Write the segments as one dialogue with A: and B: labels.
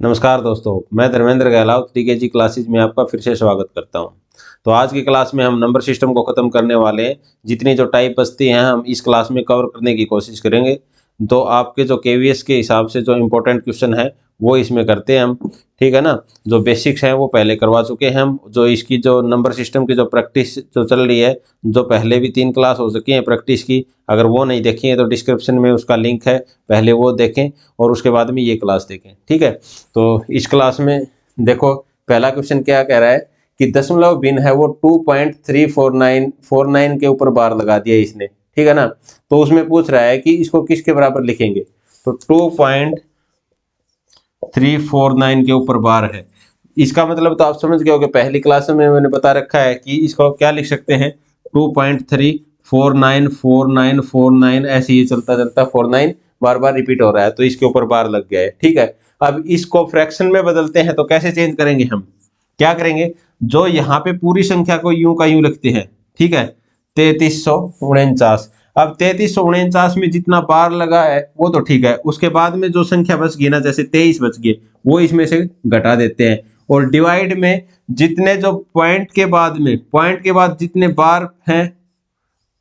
A: नमस्कार दोस्तों, मैं धर्मेंद्र गहलावत टीकेजी क्लासेज में आपका फिर से स्वागत करता हूं। तो आज की क्लास में हम नंबर सिस्टम को ख़त्म करने वाले हैं। जितनी जो टाइप बचती हैं हम इस क्लास में कवर करने की कोशिश करेंगे। तो आपके जो केवीएस के हिसाब से जो इम्पोर्टेंट क्वेश्चन है वो इसमें करते हैं हम, ठीक है ना। जो बेसिक्स हैं वो पहले करवा चुके हैं हम। जो इसकी जो नंबर सिस्टम की जो प्रैक्टिस जो चल रही है, जो पहले भी 3 क्लास हो चुकी हैं प्रैक्टिस की, अगर वो नहीं देखी है तो डिस्क्रिप्शन में उसका लिंक है, पहले वो देखें और उसके बाद में ये क्लास देखें, ठीक है। तो इस क्लास में देखो, पहला क्वेश्चन क्या कह रहा है कि दशमलव भिन्न है वो 2.34949 के ऊपर बार लगा दिया इसने, ठीक है ना। तो उसमें पूछ रहा है कि इसको किसके बराबर लिखेंगे। तो 2.349 के ऊपर बार है, इसका मतलब तो आप समझ गए होंगे, पहली क्लास में मैंने बता रखा है कि इसको क्या लिख सकते हैं, 2.3494949 ऐसे ही चलता चलता 49 बार बार रिपीट हो रहा है, तो इसके ऊपर बार लग गया है, ठीक है। अब इसको फ्रैक्शन में बदलते हैं तो कैसे चेंज करेंगे हम, क्या करेंगे, जो यहाँ पे पूरी संख्या को यूं का यूं लिखते हैं, ठीक है। 3349, अब 3349 में जितना बार लगा है वो तो ठीक है, उसके बाद में जो संख्या बच गई ना, जैसे 23 बच गए, वो इसमें से घटा देते हैं। और डिवाइड में जितने जो पॉइंट के बाद जितने बार हैं,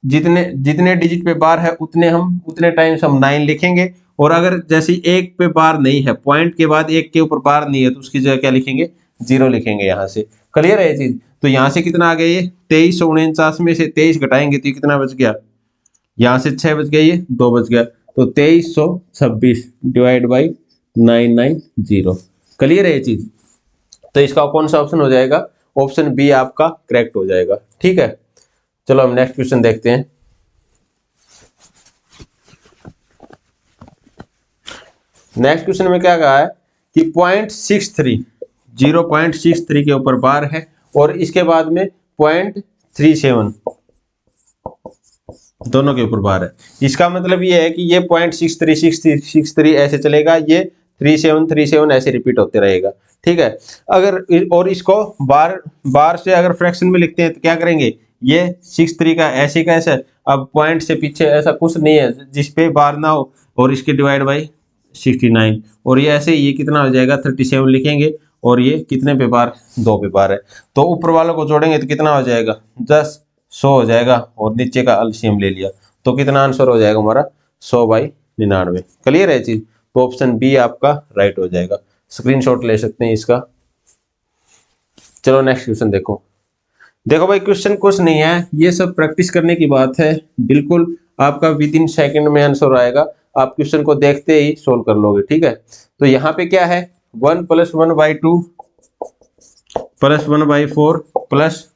A: जितने जितने डिजिट पे बार है उतने टाइम्स हम 9 लिखेंगे। और अगर जैसे एक पे बार नहीं है, पॉइंट के बाद एक के ऊपर बार नहीं है, तो उसकी जगह क्या लिखेंगे, 0 लिखेंगे। यहाँ से क्लियर है ये चीज। तो यहाँ से कितना आ गया, ये 2349 में से 23 घटाएंगे तो कितना बच गया, यहाँ से 6 बच गया, ये 2 बच गया, तो 2326 डिवाइड बाई 990। क्लियर है ये चीज। तो इसका कौन सा ऑप्शन हो जाएगा, ऑप्शन बी आपका करेक्ट हो जाएगा, ठीक है। चलो हम नेक्स्ट क्वेश्चन देखते हैं। नेक्स्ट क्वेश्चन में क्या कहा है कि 0.63 के ऊपर बार है और इसके बाद में 0.37 दोनों के ऊपर बार है। इसका मतलब ये है कि ये 0.63 ऐसे चलेगा, ये 3737 ऐसे रिपीट होते रहेगा, ठीक है। अगर और इसको बार से अगर फ्रैक्शन में लिखते हैं तो क्या करेंगे, ये 63 का ऐसे अब पॉइंट से पीछे ऐसा कुछ नहीं है जिसपे बार ना हो, और इसके डिवाइड बाई 69, और ये ऐसे ये कितना हो जाएगा 37 लिखेंगे, और ये कितने पे बार, 2 पे बार है, तो ऊपर वालों को जोड़ेंगे तो कितना हो जाएगा 10 100 हो जाएगा, और नीचे का एलसीएम ले लिया तो कितना आंसर हो जाएगा हमारा 100/99। क्लियर है चीज। तो ऑप्शन बी आपका राइट हो जाएगा। स्क्रीनशॉट ले सकते हैं इसका। चलो नेक्स्ट क्वेश्चन देखो। देखो भाई, क्वेश्चन कुछ नहीं है, ये सब प्रैक्टिस करने की बात है, बिल्कुल आपका विद इन सेकेंड में आंसर आएगा। आप क्वेश्चन को देखते ही सोल्व कर लोगे, ठीक है। तो यहाँ पे क्या है, 1 + 1/2 + 1/4 +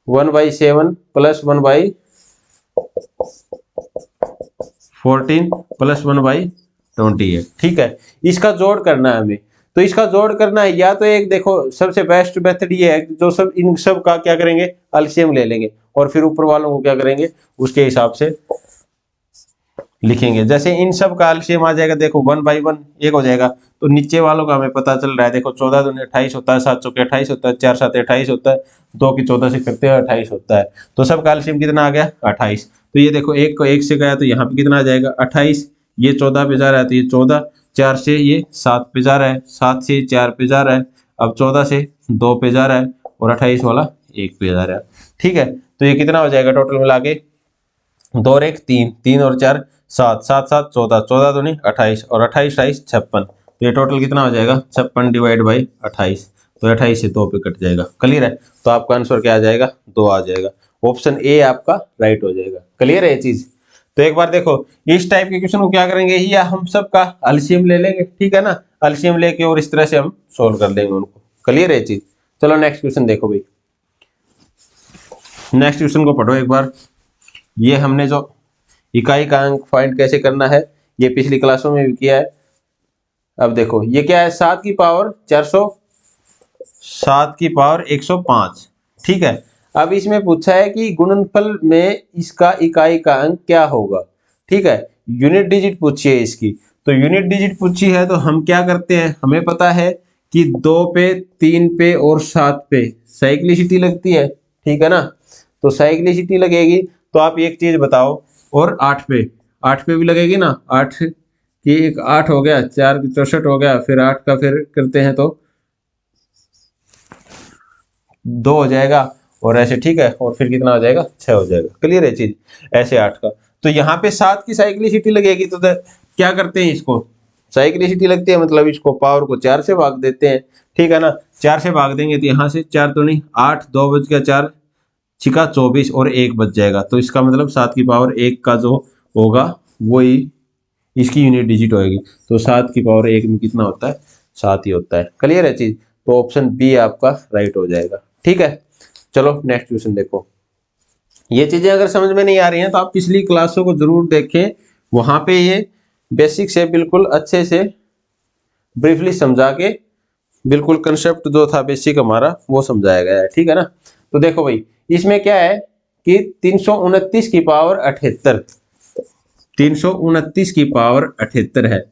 A: 1/7 + 1/14 + 1/20 है, ठीक है। इसका जोड़ करना है हमें। तो इसका जोड़ करना है, या तो एक देखो सबसे बेस्ट मेथड ये है जो सब इन सब का क्या करेंगे, एलसीएम ले लेंगे और फिर ऊपर वालों को क्या करेंगे उसके हिसाब से लिखेंगे। जैसे इन सब का एलसीएम आ जाएगा, देखो 1/1 एक हो जाएगा, तो नीचे वालों का हमें पता चल रहा है, देखो 14 दूनी 28 होता है, 7 चौके 28 होता है, 4 7 28 होता है, 2 की 14 से करते हैं 28 होता है। तो सब का एलसीएम कितना आ गया 28। तो ये देखो एक को 1 से गया तो यहाँ पे कितना आ जाएगा 28, ये 14 पे जा रहा है तो ये 14, 4 से ये 7 पे जा रहा है, 7 से 4 पे जा रहा है, अब 14 से 2 पे जा रहा है, और 28 वाला 1 पे जा रहा है, ठीक है। तो ये कितना हो जाएगा टोटल मिला के, 2 और 1 3, 3 और 4 7, 7 7 14, 14 दूनी 28, और 28 28 56। तो ये टोटल कितना हो जाएगा 56 डिवाइड बाई 28, तो 28 से 2 पे कट जाएगा। क्लियर है। तो आपका आंसर क्या आ जाएगा, 2 आ जाएगा। ऑप्शन ए आपका राइट हो जाएगा। क्लियर है ये चीज। तो एक बार देखो, इस टाइप के क्वेश्चन को क्या करेंगे, या हम सब का एलसीएम ले लेंगे, ठीक है ना, एलसीएम लेके और इस तरह से हम सोल्व कर लेंगे उनको। क्लियर है ये चीज। चलो नेक्स्ट क्वेश्चन देखो भाई। नेक्स्ट क्वेश्चन को पढ़ो एक बार। ये हमने जो इकाई का अंक फाइंड कैसे करना है, ये पिछली क्लासों में भी किया है। अब देखो ये क्या है, 7 की पावर 400, 7 की पावर 105, ठीक है। अब इसमें पूछा है कि गुणनफल में इसका इकाई का अंक क्या होगा, ठीक है। यूनिट डिजिट पूछी है इसकी, तो यूनिट डिजिट पूछी है तो हम क्या करते हैं, हमें पता है कि 2 पे 3 पे और 7 पे साइक्लिसिटी लगती है, ठीक है ना। तो साइक्लिसिटी लगेगी, तो आप एक चीज बताओ, और 8 पे भी लगेगी ना, 8 कि एक 8 हो गया, 4 की 64 हो गया, फिर 8 का फिर करते हैं तो 2 हो जाएगा, और ऐसे ठीक है, और फिर कितना हो जाएगा 6 हो जाएगा। क्लियर है चीज, ऐसे 8 का। तो यहाँ पे 7 की साइक्लिसिटी लगेगी, तो क्या करते हैं, इसको साइक्लिसिटी लगती है मतलब इसको पावर को 4 से भाग देते हैं, ठीक है ना। 4 से भाग देंगे तो यहाँ से 4 तो नहीं 8, 2 बच गया, 4 छिका 24 और 1 बच जाएगा। तो इसका मतलब 7 की पावर 1 का जो होगा वही इसकी यूनिट डिजिट होगी। तो 7 की पावर 1 में कितना होता है, 7 ही होता है। क्लियर है चीज, तो ऑप्शन बी आपका राइट हो जाएगा। ठीक है, चलो नेक्स्ट क्वेश्चन देखो। ये चीजें अगर समझ में नहीं आ रही हैं तो आप पिछली क्लासों को जरूर देखें, वहां पे ये बेसिक से बिल्कुल अच्छे से ब्रीफली समझा के बिल्कुल कंसेप्ट जो था बेसिक हमारा वो समझाया गया है। ठीक है ना। तो देखो भाई, इसमें क्या है कि 329 की पावर 78, 329 की पावर 78 है।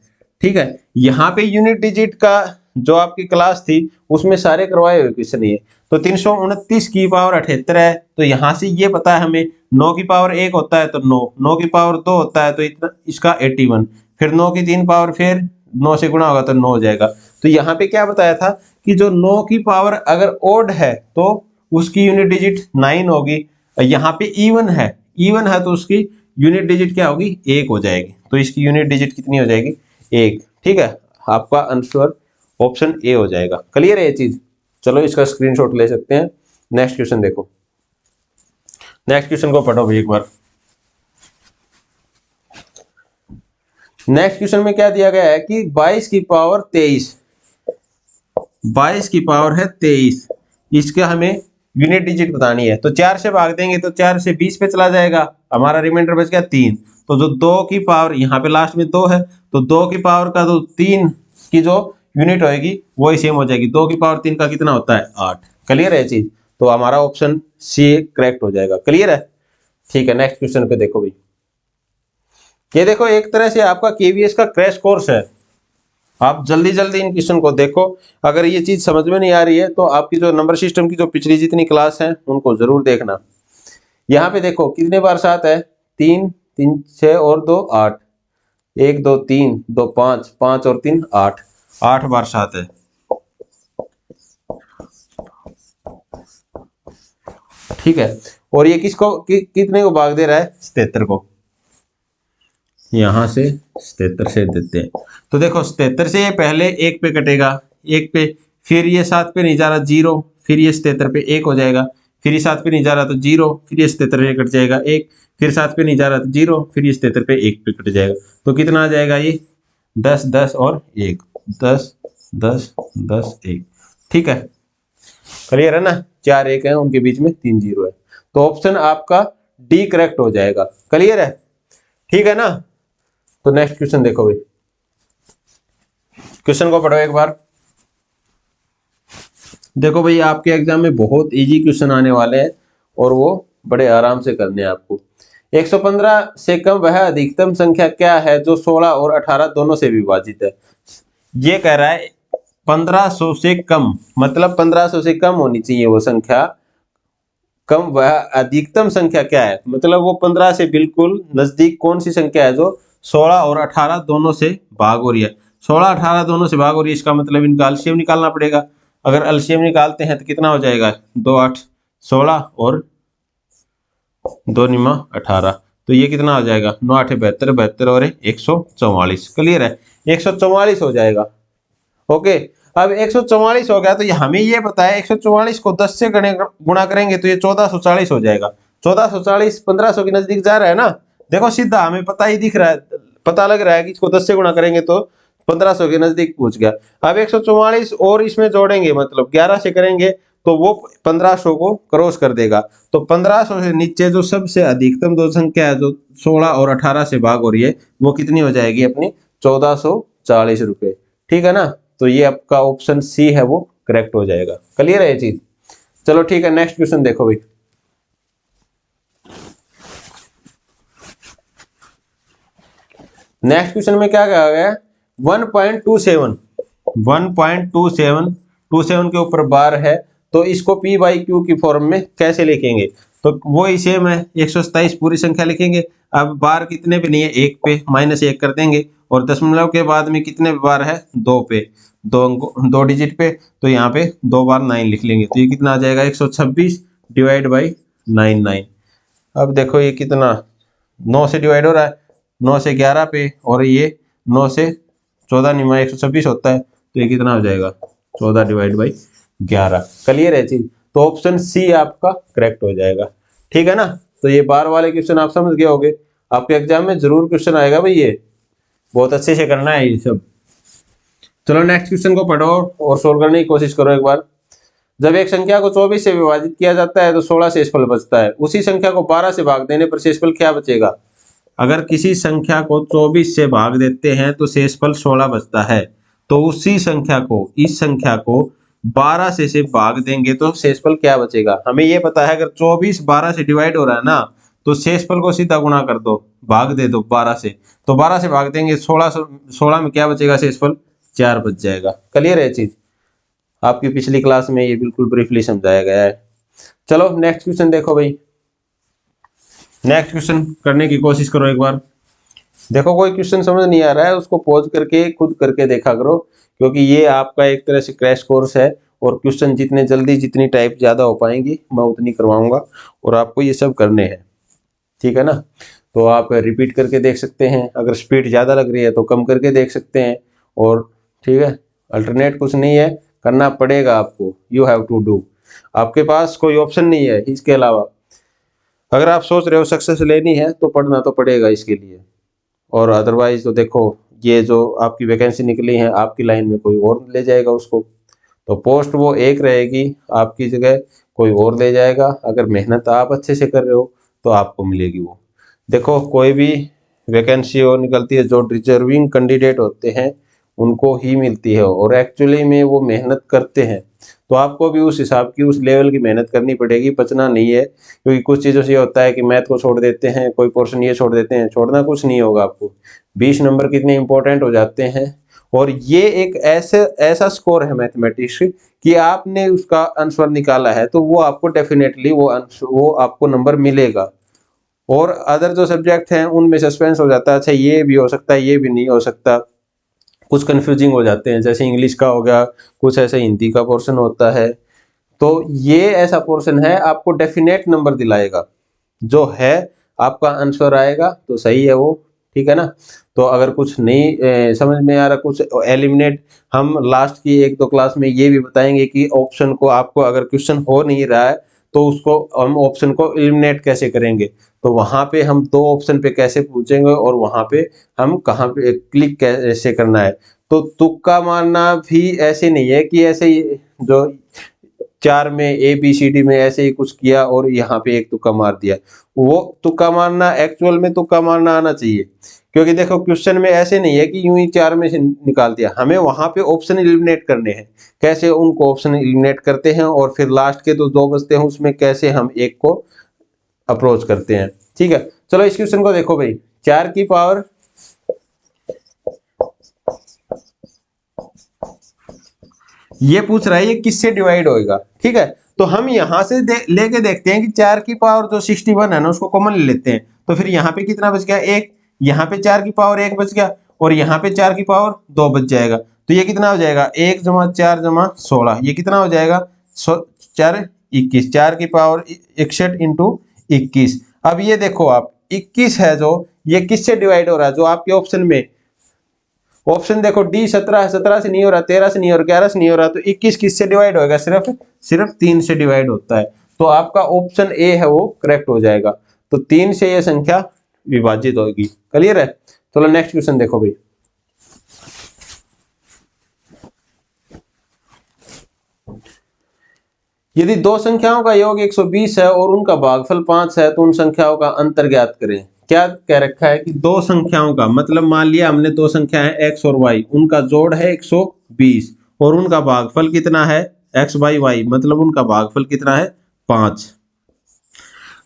A: ठीक है, यहाँ पे यूनिट डिजिट का जो आपकी क्लास थी उसमें सारे करवाए हुए क्वेश्चन ये। तो 329 की पावर 78 है, तो यहाँ से ये पता है हमें 9 की पावर 1 होता है तो 9, 9 की पावर 2 होता है तो इतना इसका 81, फिर 9 की 3 पावर फिर 9 से गुणा होगा तो 9 हो जाएगा। तो यहाँ पे क्या बताया था कि जो 9 की पावर अगर ओड है तो उसकी यूनिट डिजिट 9 होगी, यहाँ पे इवन है तो उसकी यूनिट डिजिट क्या होगी, 1 हो जाएगी। तो इसकी यूनिट डिजिट कितनी हो जाएगी, 1। ठीक है, आपका आंसर ऑप्शन ए हो जाएगा। क्लियर है ये चीज, चलो इसका स्क्रीनशॉट ले सकते हैं। नेक्स्ट क्वेश्चन देखो, नेक्स्ट क्वेश्चन को पढ़ो भाई एक बार। नेक्स्ट क्वेश्चन में क्या दिया गया है कि 22 की पावर 23, 22 की पावर है 23, इसका हमें यूनिट डिजिट बतानी है। तो 4 से भाग देंगे तो 4 से 20 पे चला जाएगा, हमारा रिमाइंडर बच गया 3। तो जो 2 की पावर यहाँ पे लास्ट में 2 है, तो 2 की पावर का जो 3 की जो यूनिट होगी वही सेम हो जाएगी। 2 की पावर 3 का कितना होता है, 8। क्लियर है चीज, तो हमारा ऑप्शन सी करेक्ट हो जाएगा। क्लियर है, ठीक है। नेक्स्ट क्वेश्चन पे देखो भाई, ये देखो एक तरह से आपका केवीएस का क्रैश कोर्स है। आप जल्दी जल्दी इन क्वेश्चन को देखो, अगर ये चीज समझ में नहीं आ रही है तो आपकी जो नंबर सिस्टम की जो पिछली जितनी क्लास है उनको जरूर देखना। यहाँ पे देखो कितने बार 7 है, 3 3 6 और 2 8, 1 2 3 2 5 5 और 3 8, 8 बार 7 है। ठीक है, और ये किसको कितने को भाग दे रहा है, 77 को। यहां से 77 से देते हैं, तो देखो 77 से ये पहले 1 पे कटेगा, 1 पे, फिर ये 7 पे नहीं जा रहा 0, फिर ये 77 पे 1 हो जाएगा, फिर ये 7 पे नहीं जा रहा तो 0, फिर ये 77 पे कट जाएगा 1, फिर 7 पे नहीं जा रहा तो 0, फिर ये 77 पे 1 पे कट जाएगा। तो कितना आ जाएगा ये 10 10 और 1, 10 10 10 1। ठीक है, क्लियर है ना, 4 1 है उनके बीच में 3 0 है, तो ऑप्शन आपका डी करेक्ट हो जाएगा। क्लियर है, ठीक है ना। तो नेक्स्ट क्वेश्चन देखो भाई, क्वेश्चन को पढ़ो एक बार। देखो भाई आपके एग्जाम में बहुत इजी क्वेश्चन आने वाले हैं और वो बड़े आराम से करने हैं आपको। 115 से कम वह अधिकतम संख्या क्या है जो 16 और 18 दोनों से विभाजित है। ये कह रहा है 1500 से कम, मतलब 1500 से कम होनी चाहिए वो संख्या, कम वह अधिकतम संख्या क्या है, मतलब वो 15 से बिल्कुल नजदीक कौन सी संख्या है जो 16 और 18 दोनों से भाग हो रही है। 16 18 दोनों से भाग हो रही है, इसका मतलब इनका एलसीएम निकालना पड़ेगा। अगर एलसीएम निकालते हैं तो कितना हो जाएगा, 2 8 16 और 2 9 18, तो ये कितना हो जाएगा, 9 8 72 72 और 144। क्लियर है, 144 हो जाएगा। ओके, अब 144 हो गया तो हमें ये पता है 144 को 10 से गुणा करेंगे तो ये 1440 हो जाएगा। 1440 1500 के नजदीक जा रहा है ना, देखो सीधा हमें पता ही दिख रहा है, पता लग रहा है कि इसको 10 से गुणा करेंगे तो 1500 के नजदीक पहुंच गया। अब 144 और इसमें जोड़ेंगे मतलब 11 से करेंगे तो वो 1500 को क्रॉस कर देगा। तो 1500 से नीचे जो सबसे अधिकतम दो संख्या है जो 16 और 18 से भाग हो रही है वो कितनी हो जाएगी अपनी, 1440 रुपए। ठीक है ना, तो ये आपका ऑप्शन सी है वो करेक्ट हो जाएगा। क्लियर है ये चीज, चलो ठीक है। नेक्स्ट क्वेश्चन देखो भाई, नेक्स्ट क्वेश्चन में क्या कहा गया है, 1.27 1.27 के ऊपर बार है तो इसको P बाई Q की फॉर्म में कैसे लिखेंगे। तो वो ही सेम है, 127 पूरी संख्या लिखेंगे। अब बार कितने पे नहीं है, एक पे, -1 कर देंगे। और दशमलव के बाद में कितने बार है, 2 पे, 2 डिजिट पे, तो यहाँ पे 2 बार 9 लिख लेंगे। तो ये कितना आ जाएगा, 126 डिवाइड बाई 9। अब देखो ये कितना 9 से डिवाइड हो रहा है, 9 से 11 पे, और ये 9 से 14 निमा 126 होता है, तो ये कितना हो जाएगा, 14 डिवाइड बाई 11। क्लियर है चीज। तो ऑप्शन सी आपका करेक्ट हो जाएगा। ठीक है ना। तो ये बार वाले क्वेश्चन आप समझ गए होंगे, आपके एग्जाम में जरूर क्वेश्चन आएगा भाई, ये बहुत अच्छे से करना है ये सब। चलो नेक्स्ट क्वेश्चन को पढ़ो और सोल्व करने की कोशिश करो एक बार। जब एक संख्या को 24 से विभाजित किया जाता है तो 16 शेषफल बचता है, उसी संख्या को 12 से भाग देने पर शेषफल क्या बचेगा। अगर किसी संख्या को 24 से भाग देते हैं तो शेषफल 16 बचता है, तो उसी संख्या को, इस संख्या को 12 से भाग देंगे तो शेषफल क्या बचेगा। हमें ये पता है, अगर 24 12 से डिवाइड हो रहा है ना, तो शेषफल को सीधा गुणा कर दो, भाग दे दो 12 से, तो 12 से भाग देंगे 16 में क्या बचेगा, शेषफल 4 बच जाएगा। क्लियर है चीज। आपकी पिछली क्लास में ये बिल्कुल ब्रीफली समझाया गया है। चलो नेक्स्ट क्वेश्चन देखो भाई, नेक्स्ट क्वेश्चन करने की कोशिश करो एक बार। देखो कोई क्वेश्चन समझ नहीं आ रहा है उसको पॉज करके खुद करके देखा करो, क्योंकि ये आपका एक तरह से क्रैश कोर्स है, और क्वेश्चन जितने जल्दी, जितनी टाइप ज्यादा हो पाएंगी मैं उतनी करवाऊंगा, और आपको ये सब करने हैं। ठीक है ना। तो आप रिपीट करके देख सकते हैं, अगर स्पीड ज्यादा लग रही है तो कम करके देख सकते हैं। और ठीक है, अल्टरनेट कुछ नहीं है, करना पड़ेगा आपको, यू हैव टू डू। आपके पास कोई ऑप्शन नहीं है इसके अलावा। अगर आप सोच रहे हो सक्सेस लेनी है तो पढ़ना तो पड़ेगा इसके लिए, और अदरवाइज तो देखो ये जो आपकी वैकेंसी निकली है, आपकी लाइन में कोई और ले जाएगा उसको, तो पोस्ट वो एक रहेगी, आपकी जगह कोई और ले जाएगा। अगर मेहनत आप अच्छे से कर रहे हो तो आपको मिलेगी वो। देखो कोई भी वैकेंसी और निकलती है, जो डिजर्विंग कैंडिडेट होते हैं उनको ही मिलती है, और एक्चुअली में वो मेहनत करते हैं। तो आपको भी उस हिसाब की, उस लेवल की मेहनत करनी पड़ेगी, बचना नहीं है। क्योंकि कुछ चीज़ों से ये होता है कि मैथ को छोड़ देते हैं, कोई पोर्शन ये छोड़ देते हैं, छोड़ना कुछ नहीं होगा आपको। 20 नंबर कितने इंपॉर्टेंट हो जाते हैं, और ये एक ऐसा स्कोर है मैथमेटिक्स कि आपने उसका आंसर निकाला है तो वो आपको डेफिनेटली वो आपको नंबर मिलेगा। और अदर जो सब्जेक्ट हैं उनमें सस्पेंस हो जाता है, अच्छा ये भी हो सकता है, ये भी नहीं हो सकता, कुछ कंफ्यूजिंग हो जाते हैं। जैसे इंग्लिश का हो गया, कुछ ऐसे हिंदी का पोर्शन होता है। तो ये ऐसा पोर्शन है आपको डेफिनेट नंबर दिलाएगा, जो है आपका आंसर आएगा तो सही है वो। ठीक है ना। तो अगर कुछ नहीं समझ में आ रहा, कुछ एलिमिनेट, हम लास्ट की 1-2 क्लास में ये भी बताएंगे कि ऑप्शन को, आपको अगर क्वेश्चन हो नहीं रहा है तो उसको हम ऑप्शन को एलिमिनेट कैसे करेंगे। तो वहां पे हम 2 ऑप्शन पे कैसे पूछेंगे, और वहां पे हम कहाँ पे क्लिक कैसे करना है। तो तुक्का मारना भी ऐसे नहीं है कि ऐसे ही जो 4 में ABCD में ऐसे ही कुछ किया और यहाँ पे एक तुक्का मार दिया। वो तुक्का मारना, एक्चुअल में तुक्का मारना आना चाहिए, क्योंकि देखो क्वेश्चन में ऐसे नहीं है कि यूं ही 4 में से निकाल दिया, हमें वहां पे ऑप्शन एलिमिनेट करने हैं। कैसे उनको ऑप्शन एलिमिनेट करते हैं, और फिर लास्ट के तो 2 बचते हैं उसमें कैसे हम एक को अप्रोच करते हैं। ठीक है। चलो इस क्वेश्चन को देखो भाई, 4 की पावर, ये पूछ रहा है ये किससे डिवाइड होएगा। ठीक है। तो हम यहां से लेके देखते हैं कि 4 की पावर जो 61 है ना, उसको कॉमन ले लेते हैं, तो फिर यहाँ पे कितना बच गया, 1। यहाँ पे 4 की पावर 1 बच गया, और यहाँ पे 4 की पावर 2 बच जाएगा। तो ये कितना हो जाएगा, 1 + 4 = 16। ये कितना हो जाएगा, 4 21, 4 की पावर 61 × 21। अब ये देखो आप 21 है जो, ये किससे डिवाइड हो रहा है, जो आपके ऑप्शन में, ऑप्शन देखो डी 17 है, 17 से नहीं हो रहा, 13 से नहीं हो रहा, 11 से नहीं हो रहा, तो 21 किससे डिवाइड होगा, सिर्फ 3 से डिवाइड होता है। तो आपका ऑप्शन ए है वो करेक्ट हो जाएगा। तो 3 से ये संख्या विभाजित होगी। क्लियर है। चलो नेक्स्ट क्वेश्चन देखो भाई। यदि 2 संख्याओं का योग 120 है और उनका भागफल 5 है तो उन संख्याओं का अंतर ज्ञात करें। क्या कह रखा है कि 2 संख्याओं का मतलब, मान लिया हमने 2 संख्या है x और y, उनका जोड़ है 120, और उनका भागफल कितना है, x/y, मतलब उनका भागफल कितना है, 5।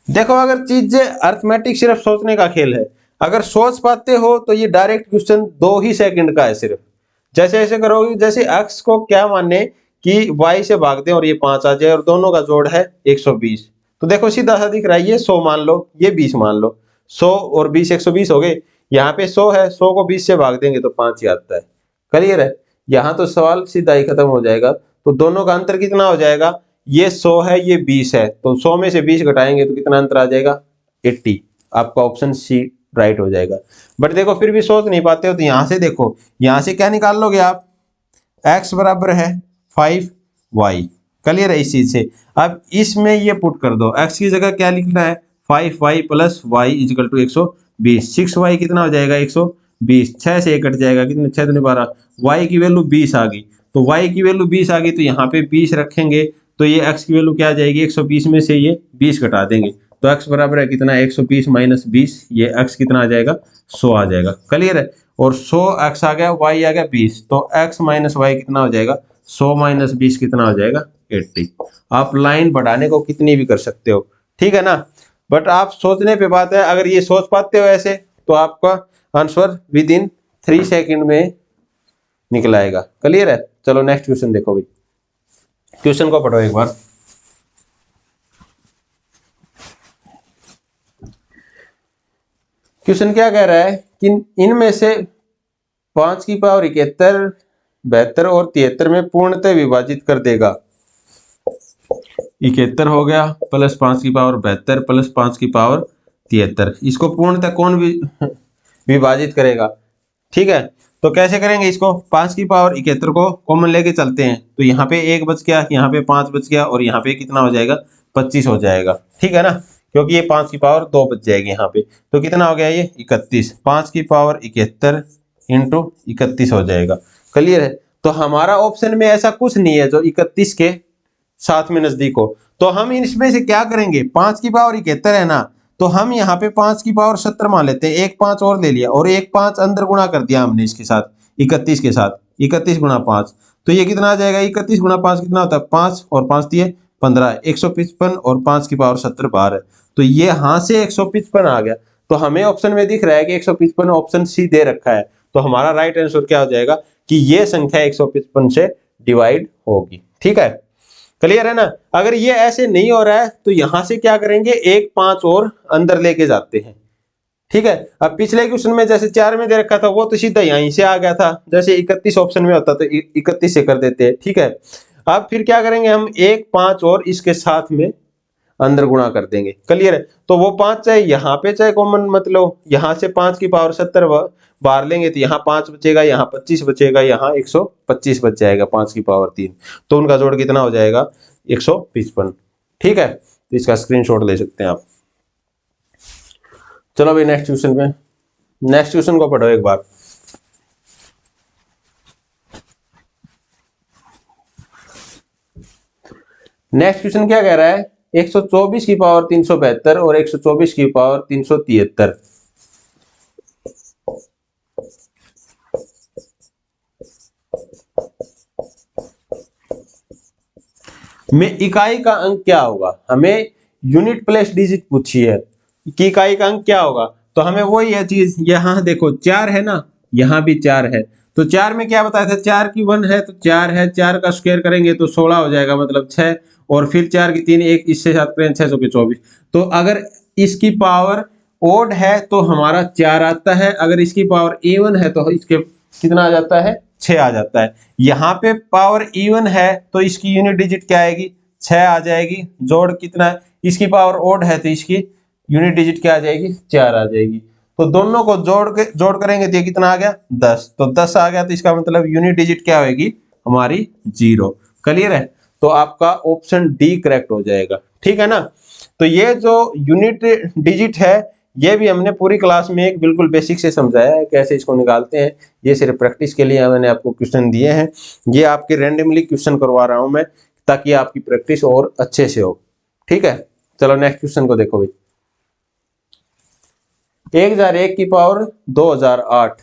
A: देखो अगर चीजें अर्थमेटिक सिर्फ सोचने का खेल है, अगर सोच पाते हो तो ये डायरेक्ट क्वेश्चन 2 ही सेकंड का है सिर्फ। जैसे ऐसे करोगे, जैसे x को क्या माने कि y से भाग दें और ये 5 आ जाए, और दोनों का जोड़ है 120, तो देखो सीधा सा दिख रहा है, ये 100 मान लो, ये 20 मान लो, 100 और 20 120 हो गए। यहाँ पे 100 है, 100 को 20 से भाग देंगे तो 5 ही आता है। क्लियर है? यहाँ तो सवाल सीधा ही खत्म हो जाएगा। तो दोनों का अंतर कितना हो जाएगा, ये 100 है, ये 20 है, तो 100 में से 20 घटाएंगे तो कितना अंतर आ जाएगा, 80। आपका ऑप्शन सी राइट हो जाएगा। बट देखो फिर भी सोच नहीं पाते हो, तो यहाँ से देखो, यहाँ से क्या निकाल लोगे आप, x बराबर है 5y। क्लियर है इस चीज से? अब इसमें ये पुट कर दो, x की जगह क्या लिखना है, 5y plus y is equal to 120। 6y कितना हो जाएगा, 120। 6 से 1 कट जाएगा, कितने, 6 दूनी 12, y की वैल्यू 20 आ गई। तो y की वैल्यू 20 आ गई, तो यहाँ पे 20 रखेंगे, तो ये x की वैल्यू क्या आ जाएगी, 120 में से ये 20 घटा देंगे, तो x बराबर है कितना, 120 माइनस 20, ये x कितना आ जाएगा, 100 आ जाएगा। क्लियर है? और 100 x आ गया, y आ गया 20, तो x माइनस वाई कितना हो जाएगा, 100 माइनस 20 कितना हो जाएगा, 80। आप लाइन बढ़ाने को कितनी भी कर सकते हो, ठीक है ना? बट आप सोचने पे बात है, अगर ये सोच पाते हो ऐसे, तो आपका आंसर विद इन 3 सेकंड में निकल आएगा। क्लियर है? चलो नेक्स्ट क्वेश्चन देखो भाई, क्वेश्चन को पढ़ो एक बार। क्वेश्चन क्या कह रहा है कि इनमें से 5 की पावर 71, 72 और 73 में पूर्णतः विभाजित कर देगा। 71 हो गया प्लस 5 की पावर 72 प्लस 5 की पावर 73, इसको पूर्णतः कौन विभाजित करेगा? ठीक है, तो कैसे करेंगे इसको, 5 की पावर 71 को कॉमन लेके चलते हैं, तो यहाँ पे 1 बच गया, यहाँ पे 5 बच गया, और यहाँ पे कितना हो जाएगा, 25 हो जाएगा। ठीक है ना, क्योंकि ये 5 की पावर 2 बच जाएगी यहाँ पे, तो कितना हो गया ये 31। 5 की पावर 71 इंटू 31 हो जाएगा। क्लियर है? तो हमारा ऑप्शन में ऐसा कुछ नहीं है जो 31 के साथ में नजदीक हो, तो हम इसमें से क्या करेंगे, 5 की पावर 71 है ना, तो हम यहाँ पे 5 की पावर 70 मान लेते हैं, एक 5 और ले लिया, और एक 5 अंदर गुणा कर दिया हमने इसके साथ, 31 के साथ, 31 गुणा 5, तो ये कितना आ जाएगा, 31 गुणा 5 कितना होता है, 5 और 5 दिए 15, 155, और 5 की पावर 70 12, तो ये यहाँ से 155 आ गया। तो हमें ऑप्शन में दिख रहा है कि 155, ऑप्शन सी दे रखा है, तो हमारा राइट आंसर क्या हो जाएगा कि ये संख्या 155 से डिवाइड होगी। ठीक है, क्लियर है ना? अगर ये ऐसे नहीं हो रहा है, तो यहां से क्या करेंगे, एक 5 और अंदर लेके जाते हैं। ठीक है, अब पिछले क्वेश्चन में जैसे 4 में दे रखा था, वो तो सीधा यहीं से आ गया था, जैसे 31 ऑप्शन में होता तो 31 से कर देते हैं। ठीक है, अब फिर क्या करेंगे, हम एक 5 और इसके साथ में अंदर गुणा कर देंगे। क्लियर है? तो वो 5 चाहे यहाँ पे चाहे कॉमन, मतलब यहाँ से 5 की पावर 70 बाहर लेंगे, तो यहाँ 5 बचेगा, यहाँ 25 बचेगा, यहाँ 125 बच जाएगा, 5 की पावर 3, तो उनका जोड़ कितना हो जाएगा, 155। ठीक है, तो इसका स्क्रीनशॉट ले सकते हैं आप। चलो भाई नेक्स्ट क्वेश्चन में, नेक्स्ट क्वेश्चन को पढ़ो एक बार। नेक्स्ट क्वेश्चन क्या कह रहा है, 124 की पावर 372 और 124 की पावर 373 में इकाई का अंक क्या होगा। हमें यूनिट प्लेस डिजिट पूछी है कि इकाई का अंक क्या होगा, तो हमें वही है चीज, यहाँ देखो 4 है ना, यहाँ भी 4 है, तो 4 में क्या बताया था, 4 की 1 है तो 4 है, 4 का स्क्वायर करेंगे तो 16 हो जाएगा, मतलब 6, और फिर 4 की 3, एक इससे साथ करें 6 के 24। तो अगर इसकी पावर ओड है तो हमारा 4 आता है, अगर इसकी पावर इवन है तो इसके कितना आ जाता है, 6 आ जाता है। यहाँ पे पावर इवन है तो इसकी यूनिट डिजिट क्या आएगी, 6 आ जाएगी। जोड़ कितना है, इसकी पावर ओड है तो इसकी यूनिट डिजिट क्या आ जाएगी, 4 आ जाएगी। तो दोनों को जोड़ करेंगे तो ये कितना आ गया, 10, तो 10 आ गया, तो इसका मतलब यूनिट डिजिट क्या होगी हमारी, 0। क्लियर है? तो आपका ऑप्शन डी करेक्ट हो जाएगा। ठीक है ना? तो ये जो यूनिट डिजिट है, ये भी हमने पूरी क्लास में एक बिल्कुल बेसिक से समझाया है कैसे इसको निकालते हैं। ये सिर्फ प्रैक्टिस के लिए मैंने आपको क्वेश्चन दिए हैं, ये आपके रैंडमली क्वेश्चन करवा रहा हूं मैं, ताकि आपकी प्रैक्टिस और अच्छे से हो। ठीक है, चलो नेक्स्ट क्वेश्चन को देखो भाई। 1001 की पावर 2008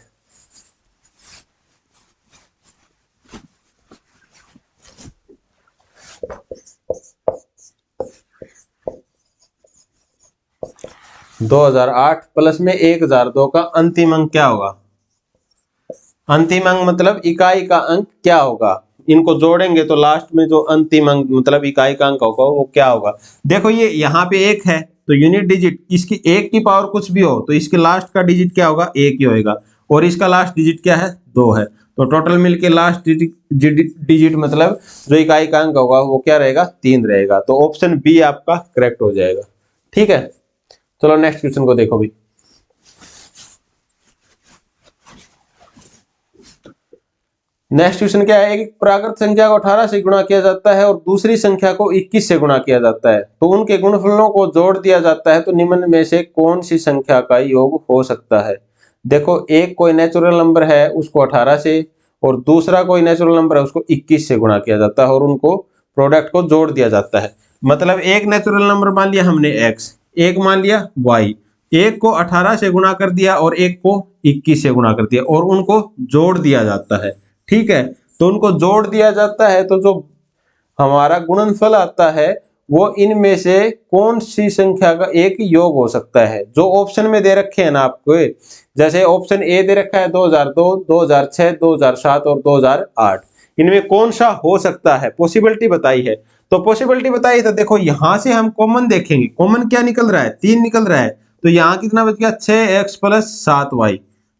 A: 2008 प्लस में 1002 का अंतिम अंक क्या होगा। अंतिम अंक मतलब इकाई का अंक क्या होगा, इनको जोड़ेंगे तो लास्ट में जो अंतिम अंक मतलब इकाई का अंक होगा वो क्या होगा। देखो ये यहाँ पे एक है तो यूनिट डिजिट इसकी एक की पावर कुछ भी हो तो इसके लास्ट का डिजिट क्या होगा, एक ही होएगा, और इसका लास्ट डिजिट क्या है, 2 है। तो टोटल मिलके लास्ट डिजिट मतलब जो इकाई का अंक होगा वो क्या रहेगा, 3 रहेगा। तो ऑप्शन बी आपका करेक्ट हो जाएगा। ठीक है, चलो नेक्स्ट क्वेश्चन को देखो भाई। नेक्स्ट क्वेश्चन क्या है, एक प्राकृत संख्या को 18 से गुणा किया जाता है और दूसरी संख्या को 21 से गुणा किया जाता है, तो उनके गुणनफलों को जोड़ दिया जाता है, तो निम्न में से कौन सी संख्या का योग हो सकता है। देखो एक कोई नेचुरल नंबर है उसको 18 से और दूसरा कोई नेचुरल नंबर है उसको 21 से गुणा किया जाता है और उनको प्रोडक्ट को जोड़ दिया जाता है। मतलब एक नेचुरल नंबर मान लिया हमने x, एक मान लिया y, एक को 18 से गुणा कर दिया और एक को 21 से गुणा कर दिया और उनको जोड़ दिया जाता है। ठीक है, तो उनको जोड़ दिया जाता है तो जो हमारा गुणनफल आता है वो इनमें से कौन सी संख्या का एक योग हो सकता है। जो ऑप्शन में दे रखे हैं ना आपको, जैसे ऑप्शन ए दे रखा है 2002, 2006, 2007 और 2008, इनमें कौन सा हो सकता है, पॉसिबिलिटी बताई है। तो पॉसिबिलिटी बताई तो देखो यहां से हम कॉमन देखेंगे, कॉमन क्या निकल रहा है, 3 निकल रहा है, तो यहाँ कितना बच गया, 6x + 7y।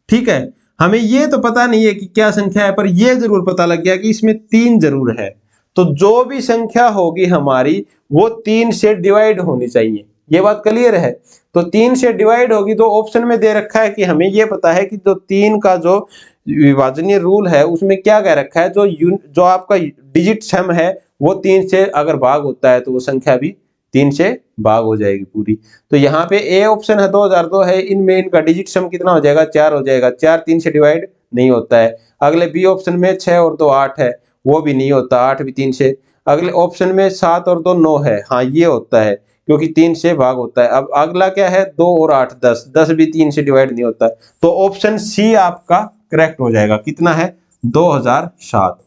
A: ठीक है, हमें ये तो पता नहीं है कि क्या संख्या है, पर ये जरूर पता लग गया कि इसमें 3 जरूर है। तो जो भी संख्या होगी हमारी वो 3 से डिवाइड होनी चाहिए, ये बात क्लियर है। तो 3 से डिवाइड होगी, तो ऑप्शन में दे रखा है कि हमें ये पता है कि जो 3 का जो विभाजनीय रूल है उसमें क्या कह रखा है, जो आपका डिजिट सम है वो 3 से अगर भाग होता है तो वो संख्या भी 3 से भाग हो जाएगी पूरी। तो यहाँ पे ए ऑप्शन है 2002 है, इनमें इनका डिजिट सम कितना हो जाएगा, 4 हो जाएगा। 4 3 से डिवाइड नहीं होता है। अगले बी ऑप्शन में 6 और 2 8 है, वो भी नहीं होता, 8 भी 3 से। अगले ऑप्शन में 7 और 2 9 है, हाँ ये होता है क्योंकि 3 से भाग होता है। अब अगला क्या है, 2 और 8 10, 10 भी 3 से डिवाइड नहीं होता। तो ऑप्शन सी आपका करेक्ट हो जाएगा। कितना है, 2007।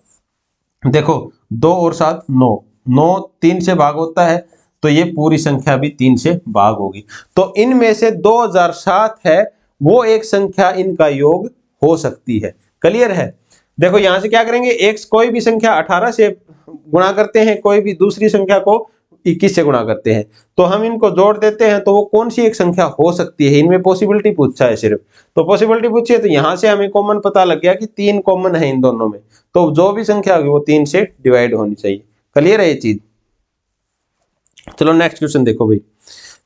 A: देखो 2 और 7 9, 9 3 से भाग होता है तो ये पूरी संख्या भी 3 से भाग होगी। तो इनमें से 2007 है वो एक संख्या इनका योग हो सकती है। क्लियर है। देखो यहां से क्या करेंगे, एक कोई भी संख्या 18 से गुणा करते हैं, कोई भी दूसरी संख्या को 21 से गुणा करते हैं, तो हम इनको जोड़ देते हैं, तो वो कौन सी एक संख्या हो सकती है। इनमें पॉसिबिलिटी पूछा है सिर्फ, तो पॉसिबिलिटी पूछी है तो यहां से हमें कॉमन पता लग गया कि 3 कॉमन है इन दोनों में, तो जो भी संख्या होगी वो 3 से डिवाइड होनी चाहिए। क्लियर है ये चीज। चलो नेक्स्ट क्वेश्चन देखो भाई।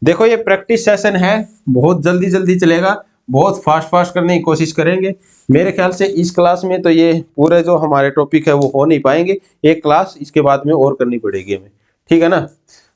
A: देखो ये प्रैक्टिस सेशन है, बहुत जल्दी जल्दी चलेगा, बहुत फास्ट करने की कोशिश करेंगे। मेरे ख्याल से इस क्लास में तो ये पूरे जो हमारे टॉपिक है वो हो नहीं पाएंगे, एक क्लास इसके बाद में और करनी पड़ेगी हमें। ठीक है ना।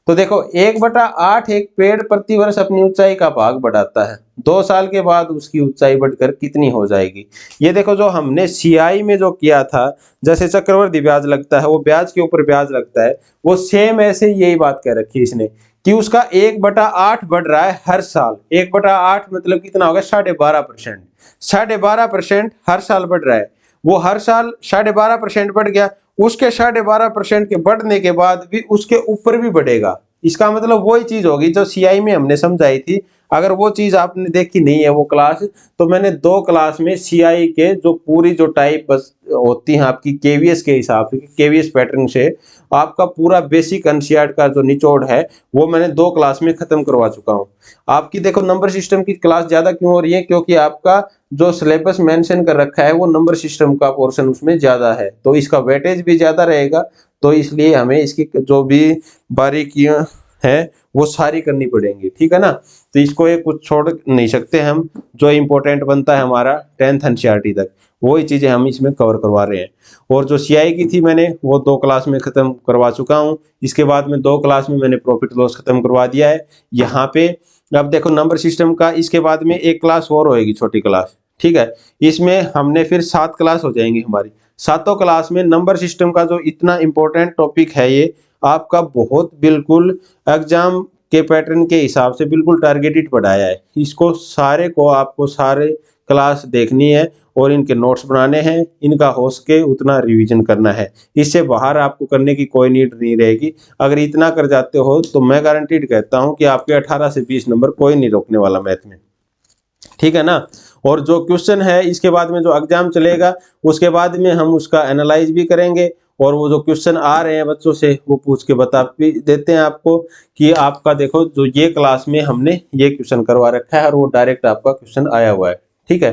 A: तो देखो 1/8 एक पेड़ प्रति वर्ष अपनी ऊंचाई का भाग बढ़ाता है, 2 साल के बाद उसकी ऊंचाई बढ़कर कितनी हो जाएगी। ये देखो जो हमने सीआई में जो किया था, जैसे चक्रवृद्धि ब्याज लगता है वो ब्याज के ऊपर ब्याज लगता है, वो सेम ऐसे यही बात कह रखी है इसने कि उसका 1/8 बढ़ रहा है हर साल। 1/8 मतलब कितना होगा, 12.5%। 12.5% हर साल बढ़ रहा है, वो हर साल 12.5% बढ़ गया, उसके 12.5% के बढ़ने के बाद भी उसके ऊपर भी बढ़ेगा। इसका मतलब वही चीज होगी जो सीआई में हमने समझाई थी। अगर वो चीज आपने देखी नहीं है वो क्लास, तो मैंने 2 क्लास में सीआई के जो पूरी जो टाइप होती है आपकी केवीएस के हिसाब से, केवीएस पैटर्न से आपका पूरा बेसिक एनसीईआरटी का जो निचोड़ है वो मैंने 2 क्लास में खत्म करवा चुका हूँ। आपकी देखो नंबर सिस्टम की क्लास ज्यादा क्यों हो रही है, क्योंकि आपका जो सिलेबस मेंशन कर रखा है वो नंबर सिस्टम का पोर्शन उसमें ज्यादा है, तो इसका वेटेज भी ज्यादा रहेगा। तो इसलिए हमें इसकी जो भी बारीकियां हैं वो सारी करनी पड़ेंगी। ठीक है ना। तो इसको ये कुछ छोड़ नहीं सकते हम, जो इम्पोर्टेंट बनता है हमारा 10th एनसीईआरटी तक वही चीजें हम इसमें कवर करवा रहे हैं। और जो सीआई की थी मैंने वो 2 क्लास में खत्म करवा चुका हूँ। इसके बाद में 2 क्लास में मैंने प्रॉफिट लॉस खत्म करवा दिया है यहाँ पे। अब देखो नंबर सिस्टम का इसके बाद में एक क्लास और होएगी, छोटी क्लास। ठीक है, इसमें हमने फिर 7 क्लास हो जाएंगी हमारी। 7 क्लास में नंबर सिस्टम का जो इतना इंपॉर्टेंट टॉपिक है ये आपका बहुत बिल्कुल एग्जाम के पैटर्न के हिसाब से बिल्कुल टारगेटेड पढ़ाया है। इसको सारे को आपको सारे क्लास देखनी है और इनके नोट्स बनाने हैं, इनका हो सके उतना रिवीजन करना है। इससे बाहर आपको करने की कोई नीड नहीं रहेगी। अगर इतना कर जाते हो तो मैं गारंटीड कहता हूं कि आपके 18 से 20 नंबर कोई नहीं रोकने वाला मैथ में। ठीक है ना। और जो क्वेश्चन है इसके बाद में जो एग्जाम चलेगा उसके बाद में हम उसका एनालाइज भी करेंगे और वो जो क्वेश्चन आ रहे हैं बच्चों से वो पूछ के बता भी देते हैं आपको कि आपका देखो जो ये क्लास में हमने ये क्वेश्चन करवा रखा है और वो डायरेक्ट आपका क्वेश्चन आया हुआ है। ठीक है,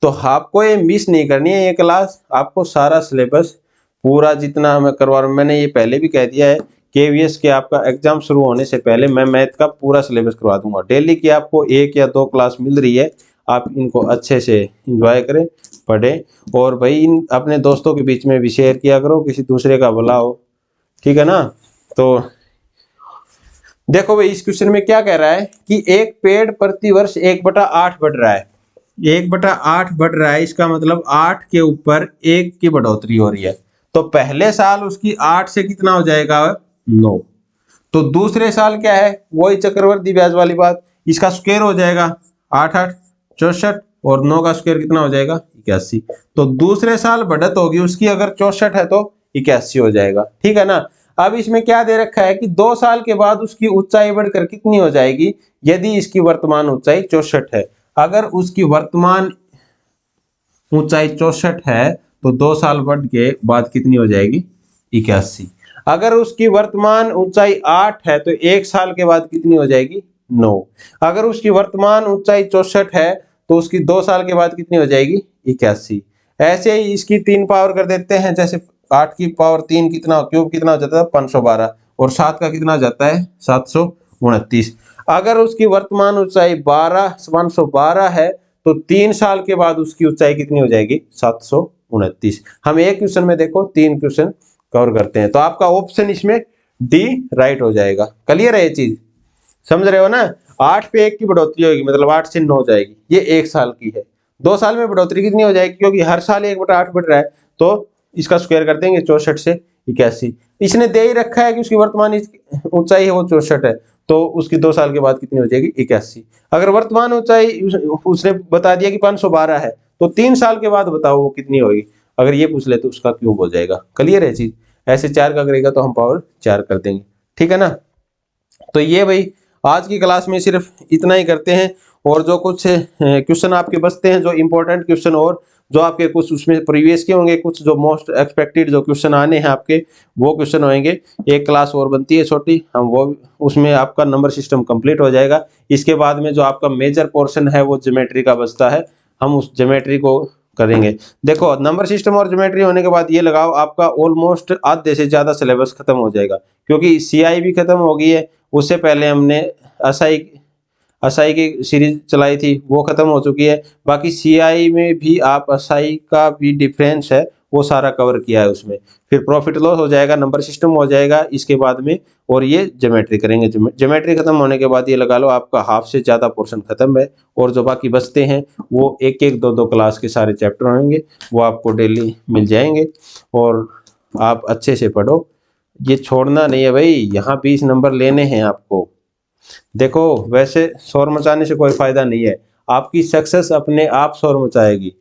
A: तो आपको ये मिस नहीं करनी है ये क्लास, आपको सारा सिलेबस पूरा जितना मैं करवा रहा हूँ, मैंने ये पहले भी कह दिया है केवीएस के आपका एग्जाम शुरू होने से पहले मैं मैथ का पूरा सिलेबस करवा दूंगा। डेली की आपको 1 या 2 क्लास मिल रही है, आप इनको अच्छे से एंजॉय करें, पढ़ें, और भाई इन अपने दोस्तों के बीच में भी शेयर किया करो, किसी दूसरे का भला हो। ठीक है ना। तो देखो भाई इस क्वेश्चन में क्या कह रहा है कि एक पेड़ प्रति वर्ष 1/8 बढ़ रहा है। 1/8 बढ़ रहा है, इसका मतलब 8 के ऊपर 1 की बढ़ोतरी हो रही है। तो पहले साल उसकी 8 से कितना हो जाएगा 9। तो दूसरे साल क्या है, वही चक्रवर्ती ब्याज वाली बात, इसका स्क्वायर हो जाएगा 8 8 64 और 9 का स्क्वायर कितना हो जाएगा 81। तो दूसरे साल बढ़त होगी उसकी, अगर 64 है तो 81 हो जाएगा। ठीक है ना। अब इसमें क्या दे रखा है कि 2 साल के बाद उसकी ऊंचाई बढ़कर कितनी हो जाएगी, यदि इसकी वर्तमान ऊंचाई 64 है। अगर उसकी वर्तमान ऊंचाई 64 है तो 2 साल बढ़ के बाद कितनी हो जाएगी 81। अगर उसकी वर्तमान ऊंचाई 8 है तो 1 साल के बाद कितनी हो जाएगी 9। अगर उसकी वर्तमान ऊंचाई 64 है तो उसकी 2 साल के बाद कितनी हो जाएगी 81। ऐसे ही इसकी 3 पावर कर देते हैं, जैसे 8 की पावर 3 कितना क्यूब कितना हो जाता है 512 और 7 का कितना हो जाता है 729। अगर उसकी वर्तमान ऊंचाई 512 है तो 3 साल के बाद उसकी ऊंचाई कितनी हो जाएगी 729। हम एक क्वेश्चन में देखो 3 क्वेश्चन कवर करते हैं, तो आपका ऑप्शन इसमें डी राइट हो जाएगा। क्लियर है ये चीज, समझ रहे हो ना। 8 पे 1 की बढ़ोतरी होगी, मतलब 8 से 9 जाएगी, ये 1 साल की है। 2 साल में बढ़ोतरी कितनी हो जाएगी, क्योंकि हर साल 1/8 बढ़ रहा है, तो इसका स्क्वायर कर देंगे 64 से 81। इसने दे ही रखा है कि उसकी वर्तमान ऊंचाई है वो 64 है, तो उसकी 2 साल के बाद कितनी हो जाएगी 81। अगर वर्तमान ऊंचाई उसने बता दिया कि 512 है, तो 3 साल के बाद बताओ वो कितनी होगी। अगर ये पूछ ले तो उसका क्यूब हो जाएगा। क्लियर है चीज। ऐसे 4 का करेगा तो हम पावर 4 कर देंगे। ठीक है ना। तो ये भाई आज की क्लास में सिर्फ इतना ही करते हैं, और जो कुछ क्वेश्चन आपके बचते हैं, जो इंपॉर्टेंट क्वेश्चन और जो आपके कुछ उसमें प्रीवियस के होंगे, कुछ जो मोस्ट एक्सपेक्टेड जो क्वेश्चन आने हैं आपके, वो क्वेश्चन होंगे। एक क्लास और बनती है छोटी, हम वो उसमें आपका नंबर सिस्टम कंप्लीट हो जाएगा। इसके बाद में जो आपका मेजर पोर्शन है वो ज्योमेट्री का बचता है, हम उस ज्योमेट्री को करेंगे। देखो नंबर सिस्टम और ज्योमेट्री होने के बाद ये लगाओ आपका ऑलमोस्ट आधे से ज्यादा सिलेबस खत्म हो जाएगा, क्योंकि सीआई भी खत्म हो गई है, उससे पहले हमने असाई की सीरीज चलाई थी वो खत्म हो चुकी है। बाकी सीआई में भी आप असाई का भी डिफरेंस है वो सारा कवर किया है उसमें। फिर प्रॉफिट लॉस हो जाएगा, नंबर सिस्टम हो जाएगा इसके बाद में, और ये ज्योमेट्री करेंगे। ज्योमेट्री खत्म होने के बाद ये लगा लो आपका हाफ से ज्यादा पोर्शन खत्म है, और जो बाकी बचते हैं वो 1-1 2-2 क्लास के सारे चैप्टर होंगे, वो आपको डेली मिल जाएंगे, और आप अच्छे से पढ़ो। ये छोड़ना नहीं है भाई, यहाँ 20 नंबर लेने हैं आपको। देखो वैसे शोर मचाने से कोई फायदा नहीं है, आपकी सक्सेस अपने आप शोर मचाएगी,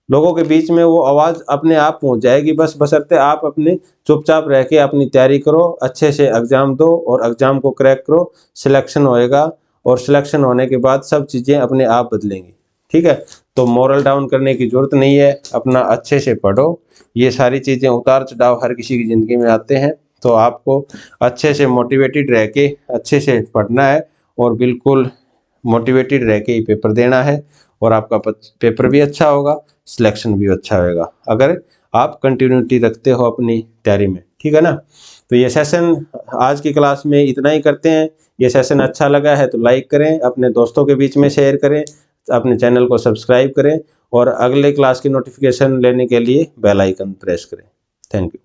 A: लोगों के बीच में वो आवाज अपने आप पहुंच जाएगी। बस बशर्ते आप अपने चुपचाप रह के अपनी तैयारी करो, अच्छे से एग्जाम दो और एग्जाम को क्रैक करो, सिलेक्शन होएगा, और सिलेक्शन होने के बाद सब चीजें अपने आप बदलेंगी। ठीक है, तो मोरल डाउन करने की जरूरत नहीं है, अपना अच्छे से पढ़ो। ये सारी चीजें उतार चढ़ाव हर किसी की जिंदगी में आते हैं, तो आपको अच्छे से मोटिवेटेड रह के अच्छे से पढ़ना है, और बिल्कुल मोटिवेटेड रह के ही पेपर देना है, और आपका पेपर भी अच्छा होगा, सिलेक्शन भी अच्छा होगा, अगर आप कंटिन्यूटी रखते हो अपनी तैयारी में। ठीक है ना। तो ये सेशन आज की क्लास में इतना ही करते हैं। ये सेशन अच्छा लगा है तो लाइक करें, अपने दोस्तों के बीच में शेयर करें, अपने चैनल को सब्सक्राइब करें, और अगले क्लास की नोटिफिकेशन लेने के लिए बेल आइकन प्रेस करें। Thank you.